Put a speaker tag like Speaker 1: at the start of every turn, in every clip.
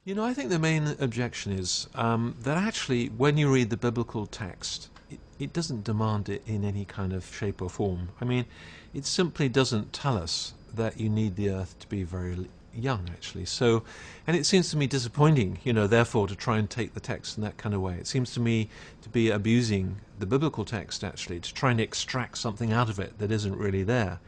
Speaker 1: I think the main objection is that actually, when you read the biblical text, it doesn't demand it in any kind of shape or form. I mean, it simply doesn't tell us that you need the earth to be very young, actually. So, and it seems to me disappointing, therefore, to try and take the text in that kind of way. It seems to me to be abusing the biblical text, actually, to try and extract something out of it that isn't really there.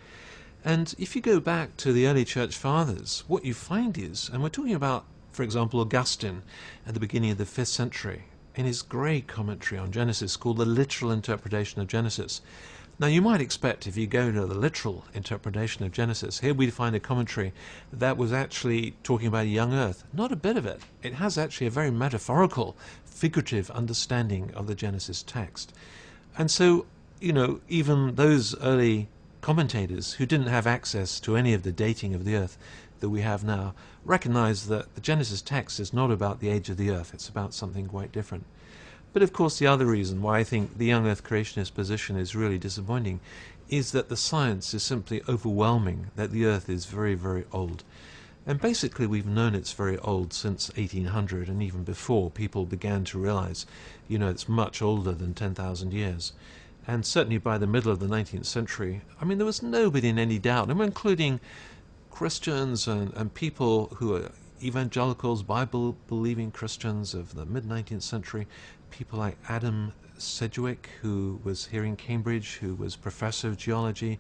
Speaker 1: And if you go back to the early church fathers, what you find is, and we're talking about, for example, Augustine at the beginning of the 5th century, in his great commentary on Genesis called The Literal Interpretation of Genesis. Now, you might expect, if you go to the literal interpretation of Genesis, here we find a commentary that was actually talking about a young earth. Not a bit of it. It has actually a very metaphorical, figurative understanding of the Genesis text. And so, even those early commentators who didn't have access to any of the dating of the earth that we have now recognize that the Genesis text is not about the age of the earth, it's about something quite different. But of course, the other reason why I think the young earth creationist position is really disappointing is that the science is simply overwhelming that the earth is very, very old. And basically, we've known it's very old since 1800, and even before people began to realize, it's much older than 10,000 years. And certainly by the middle of the 19th century, I mean, there was nobody in any doubt, and including Christians and people who are evangelicals, Bible-believing Christians of the mid-19th century, people like Adam Sedgwick, who was here in Cambridge, who was professor of geology,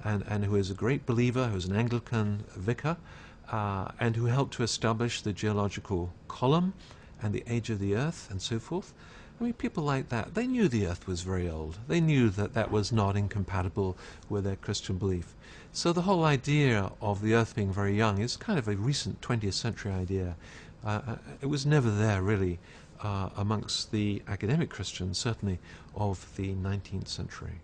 Speaker 1: and who is a great believer, who was an Anglican vicar, and who helped to establish the geological column and the age of the earth and so forth. I mean, people like that, they knew the earth was very old. They knew that that was not incompatible with their Christian belief. So the whole idea of the earth being very young is kind of a recent 20th century idea. It was never there, really, amongst the academic Christians, certainly, of the 19th century.